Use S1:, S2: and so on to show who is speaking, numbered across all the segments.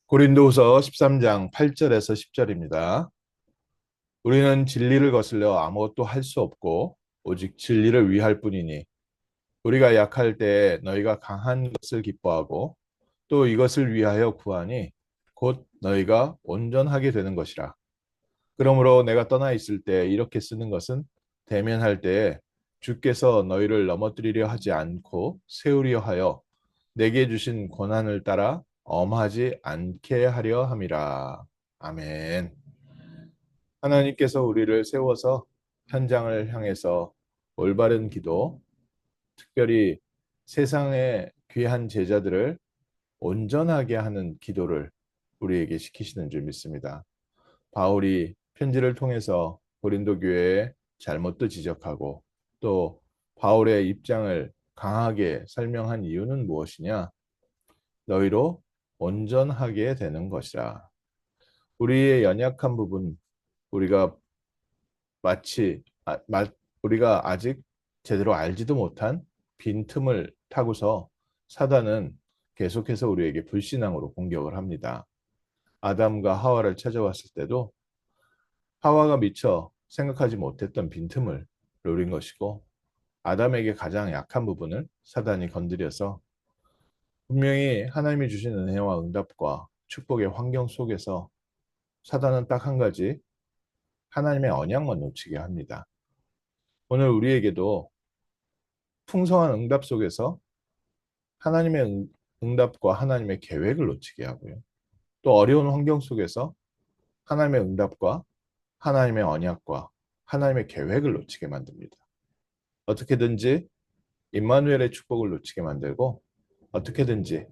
S1: 고린도후서 13장 8절에서 10절입니다. 우리는 진리를 거슬려 아무것도 할 수 없고 오직 진리를 위할 뿐이니 우리가 약할 때 너희가 강한 것을 기뻐하고 또 이것을 위하여 구하니 곧 너희가 온전하게 되는 것이라. 그러므로 내가 떠나 있을 때 이렇게 쓰는 것은 대면할 때에 주께서 너희를 넘어뜨리려 하지 않고 세우려 하여 내게 주신 권한을 따라 엄하지 않게 하려 함이라. 아멘. 하나님께서 우리를 세워서 현장을 향해서 올바른 기도, 특별히 세상의 귀한 제자들을 온전하게 하는 기도를 우리에게 시키시는 줄 믿습니다. 바울이 편지를 통해서 고린도 교회의 잘못도 지적하고 또 바울의 입장을 강하게 설명한 이유는 무엇이냐? 너희로 온전하게 되는 것이라. 우리의 연약한 부분, 우리가 마치 우리가 아직 제대로 알지도 못한 빈틈을 타고서 사단은 계속해서 우리에게 불신앙으로 공격을 합니다. 아담과 하와를 찾아왔을 때도 하와가 미처 생각하지 못했던 빈틈을 노린 것이고 아담에게 가장 약한 부분을 사단이 건드려서 분명히 하나님이 주신 은혜와 응답과 축복의 환경 속에서 사단은 딱 한 가지 하나님의 언약만 놓치게 합니다. 오늘 우리에게도 풍성한 응답 속에서 하나님의 응답과 하나님의 계획을 놓치게 하고요. 또 어려운 환경 속에서 하나님의 응답과 하나님의 언약과 하나님의 계획을 놓치게 만듭니다. 어떻게든지 임마누엘의 축복을 놓치게 만들고 어떻게든지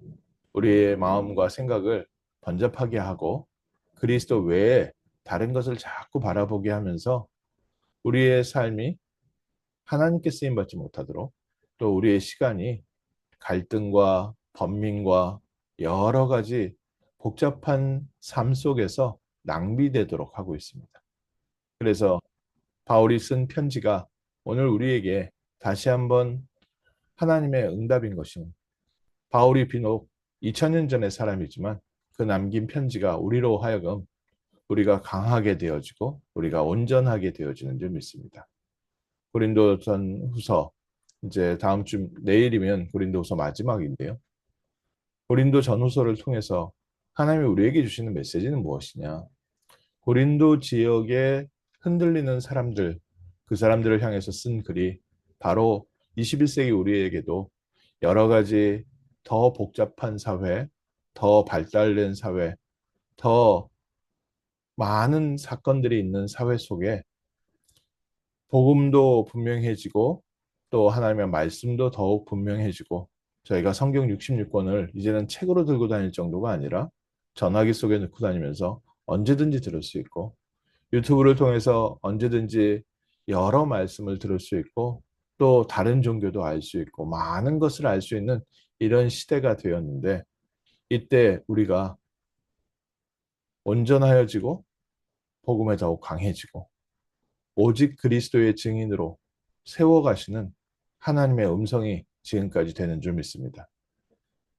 S1: 우리의 마음과 생각을 번잡하게 하고 그리스도 외에 다른 것을 자꾸 바라보게 하면서 우리의 삶이 하나님께 쓰임받지 못하도록 또 우리의 시간이 갈등과 번민과 여러 가지 복잡한 삶 속에서 낭비되도록 하고 있습니다. 그래서 바울이 쓴 편지가 오늘 우리에게 다시 한번 하나님의 응답인 것인 바울이 비록 2000년 전의 사람이지만 그 남긴 편지가 우리로 하여금 우리가 강하게 되어지고 우리가 온전하게 되어지는 줄 믿습니다. 고린도전후서 이제 다음 주 내일이면 고린도후서 마지막인데요. 고린도 전후서를 통해서 하나님이 우리에게 주시는 메시지는 무엇이냐? 고린도 지역에 흔들리는 사람들, 그 사람들을 향해서 쓴 글이 바로 21세기 우리에게도 여러 가지 더 복잡한 사회, 더 발달된 사회, 더 많은 사건들이 있는 사회 속에 복음도 분명해지고 또 하나님의 말씀도 더욱 분명해지고 저희가 성경 66권을 이제는 책으로 들고 다닐 정도가 아니라 전화기 속에 넣고 다니면서 언제든지 들을 수 있고 유튜브를 통해서 언제든지 여러 말씀을 들을 수 있고 또 다른 종교도 알 수 있고 많은 것을 알 수 있는 이런 시대가 되었는데 이때 우리가 온전하여지고 복음에 더욱 강해지고 오직 그리스도의 증인으로 세워가시는 하나님의 음성이 지금까지 되는 줄 믿습니다.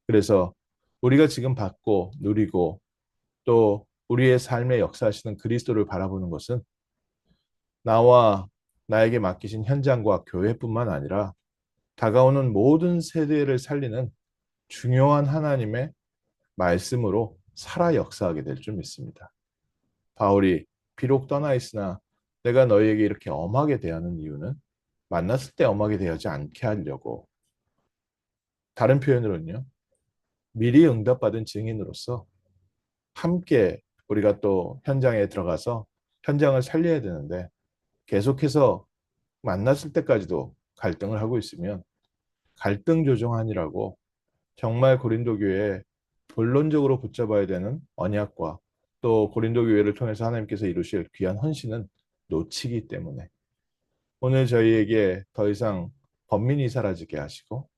S1: 그래서 우리가 지금 받고 누리고 또 우리의 삶에 역사하시는 그리스도를 바라보는 것은 나와 나에게 맡기신 현장과 교회뿐만 아니라 다가오는 모든 세대를 살리는 중요한 하나님의 말씀으로 살아 역사하게 될 줄 믿습니다. 바울이 비록 떠나 있으나 내가 너희에게 이렇게 엄하게 대하는 이유는 만났을 때 엄하게 대하지 않게 하려고 다른 표현으로는요. 미리 응답받은 증인으로서 함께 우리가 또 현장에 들어가서 현장을 살려야 되는데 계속해서 만났을 때까지도 갈등을 하고 있으면 갈등 조정하니라고 정말 고린도 교회에 본론적으로 붙잡아야 되는 언약과 또 고린도 교회를 통해서 하나님께서 이루실 귀한 헌신은 놓치기 때문에 오늘 저희에게 더 이상 번민이 사라지게 하시고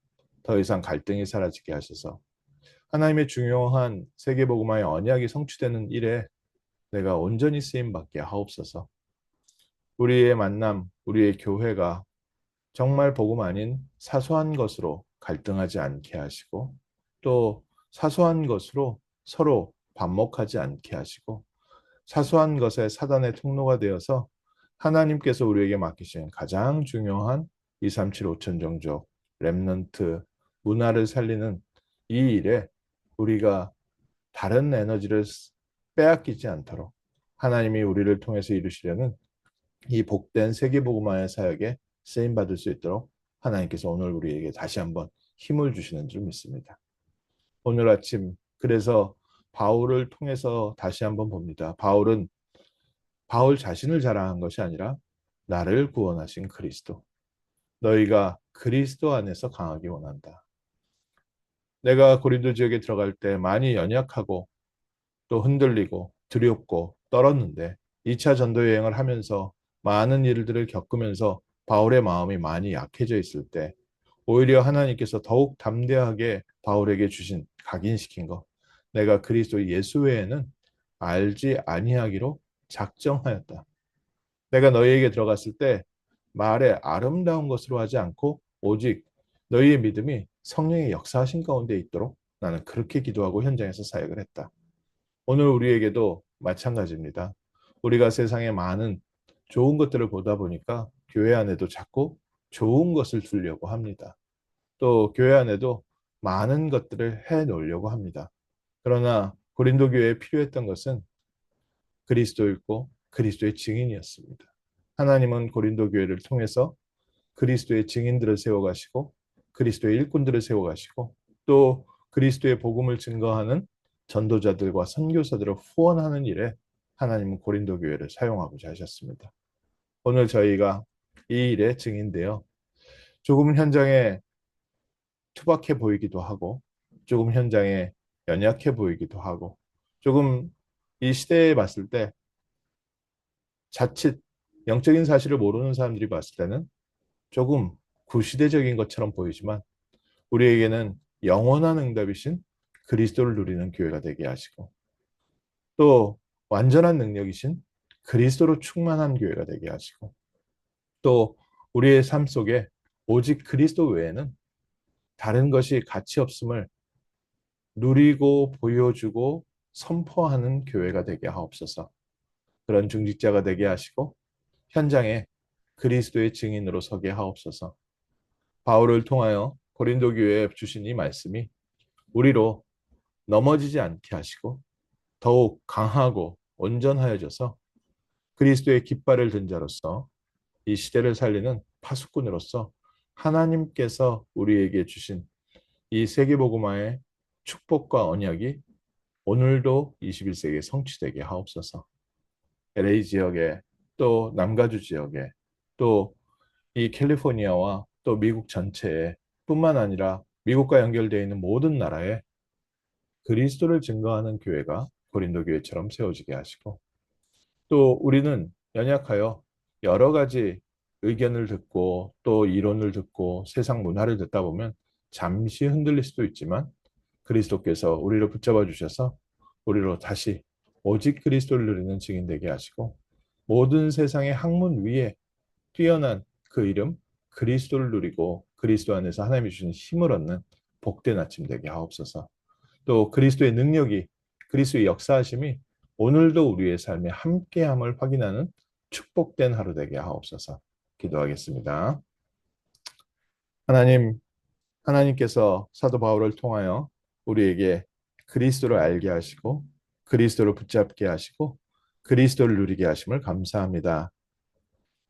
S1: 더 이상 갈등이 사라지게 하셔서 하나님의 중요한 세계복음화의 언약이 성취되는 일에 내가 온전히 쓰임받게 하옵소서. 우리의 만남, 우리의 교회가 정말 복음 아닌 사소한 것으로 갈등하지 않게 하시고 또 사소한 것으로 서로 반목하지 않게 하시고 사소한 것에 사단의 통로가 되어서 하나님께서 우리에게 맡기신 가장 중요한 237 5천 종족 렘넌트 문화를 살리는 이 일에 우리가 다른 에너지를 빼앗기지 않도록 하나님이 우리를 통해서 이루시려는 이 복된 세계복음화의 사역에 쓰임받을 수 있도록 하나님께서 오늘 우리에게 다시 한번 힘을 주시는 줄 믿습니다. 오늘 아침 그래서 바울을 통해서 다시 한번 봅니다. 바울은 바울 자신을 자랑한 것이 아니라 나를 구원하신 그리스도. 너희가 그리스도 안에서 강하기 원한다. 내가 고린도 지역에 들어갈 때 많이 연약하고 또 흔들리고 두렵고 떨었는데 2차 전도 여행을 하면서 많은 일들을 겪으면서 바울의 마음이 많이 약해져 있을 때 오히려 하나님께서 더욱 담대하게 바울에게 주신 각인시킨 것. 내가 그리스도 예수 외에는 알지 아니하기로 작정하였다. 내가 너희에게 들어갔을 때 말에 아름다운 것으로 하지 않고 오직 너희의 믿음이 성령의 역사하신 가운데 있도록 나는 그렇게 기도하고 현장에서 사역을 했다. 오늘 우리에게도 마찬가지입니다. 우리가 세상에 많은 좋은 것들을 보다 보니까 교회 안에도 자꾸 좋은 것을 두려고 합니다. 또 교회 안에도 많은 것들을 해 놓으려고 합니다. 그러나 고린도 교회에 필요했던 것은 그리스도였고 그리스도의 증인이었습니다. 하나님은 고린도 교회를 통해서 그리스도의 증인들을 세워가시고 그리스도의 일꾼들을 세워가시고 또 그리스도의 복음을 증거하는 전도자들과 선교사들을 후원하는 일에 하나님은 고린도 교회를 사용하고자 하셨습니다. 오늘 저희가 이 일의 증인데요. 조금 현장에 투박해 보이기도 하고 조금 현장에 연약해 보이기도 하고 조금 이 시대에 봤을 때 자칫 영적인 사실을 모르는 사람들이 봤을 때는 조금 구시대적인 것처럼 보이지만 우리에게는 영원한 응답이신 그리스도를 누리는 교회가 되게 하시고 또 완전한 능력이신 그리스도로 충만한 교회가 되게 하시고 또 우리의 삶 속에 오직 그리스도 외에는 다른 것이 가치 없음을 누리고 보여주고 선포하는 교회가 되게 하옵소서. 그런 중직자가 되게 하시고 현장에 그리스도의 증인으로 서게 하옵소서. 바울을 통하여 고린도 교회에 주신 이 말씀이 우리로 넘어지지 않게 하시고 더욱 강하고 온전하여져서 그리스도의 깃발을 든 자로서 이 시대를 살리는 파수꾼으로서 하나님께서 우리에게 주신 이 세계복음화의 축복과 언약이 오늘도 21세기에 성취되게 하옵소서. LA 지역에 또 남가주 지역에 또 이 캘리포니아와 또 미국 전체에 뿐만 아니라 미국과 연결되어 있는 모든 나라에 그리스도를 증거하는 교회가 고린도 교회처럼 세워지게 하시고 또 우리는 연약하여 여러 가지 의견을 듣고 또 이론을 듣고 세상 문화를 듣다 보면 잠시 흔들릴 수도 있지만 그리스도께서 우리를 붙잡아 주셔서 우리로 다시 오직 그리스도를 누리는 증인 되게 하시고 모든 세상의 학문 위에 뛰어난 그 이름 그리스도를 누리고 그리스도 안에서 하나님이 주신 힘을 얻는 복된 아침 되게 하옵소서. 또 그리스도의 능력이 그리스도의 역사하심이 오늘도 우리의 삶에 함께함을 확인하는 축복된 하루 되게 하옵소서. 기도하겠습니다. 하나님, 하나님께서 사도 바울을 통하여 우리에게 그리스도를 알게 하시고 그리스도를 붙잡게 하시고 그리스도를 누리게 하심을 감사합니다.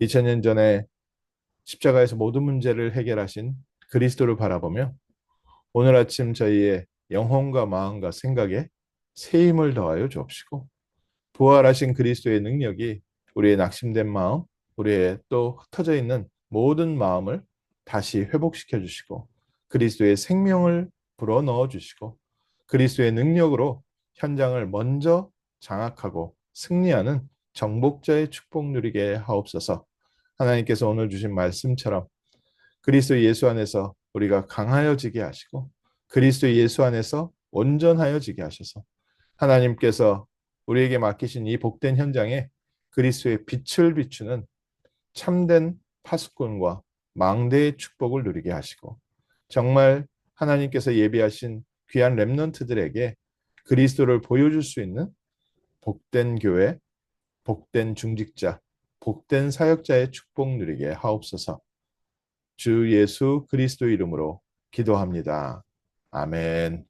S1: 2000년 전에 십자가에서 모든 문제를 해결하신 그리스도를 바라보며 오늘 아침 저희의 영혼과 마음과 생각에 새 힘을 더하여 주옵시고 부활하신 그리스도의 능력이 우리의 낙심된 마음, 우리의 또 흩어져 있는 모든 마음을 다시 회복시켜 주시고 그리스도의 생명을 불어넣어 주시고 그리스도의 능력으로 현장을 먼저 장악하고 승리하는 정복자의 축복 누리게 하옵소서. 하나님께서 오늘 주신 말씀처럼 그리스도 예수 안에서 우리가 강하여지게 하시고 그리스도 예수 안에서 온전하여지게 하셔서 하나님께서 우리에게 맡기신 이 복된 현장에 그리스도의 빛을 비추는 참된 파수꾼과 망대의 축복을 누리게 하시고 정말 하나님께서 예비하신 귀한 렘넌트들에게 그리스도를 보여줄 수 있는 복된 교회, 복된 중직자, 복된 사역자의 축복 누리게 하옵소서. 주 예수 그리스도 이름으로 기도합니다. 아멘.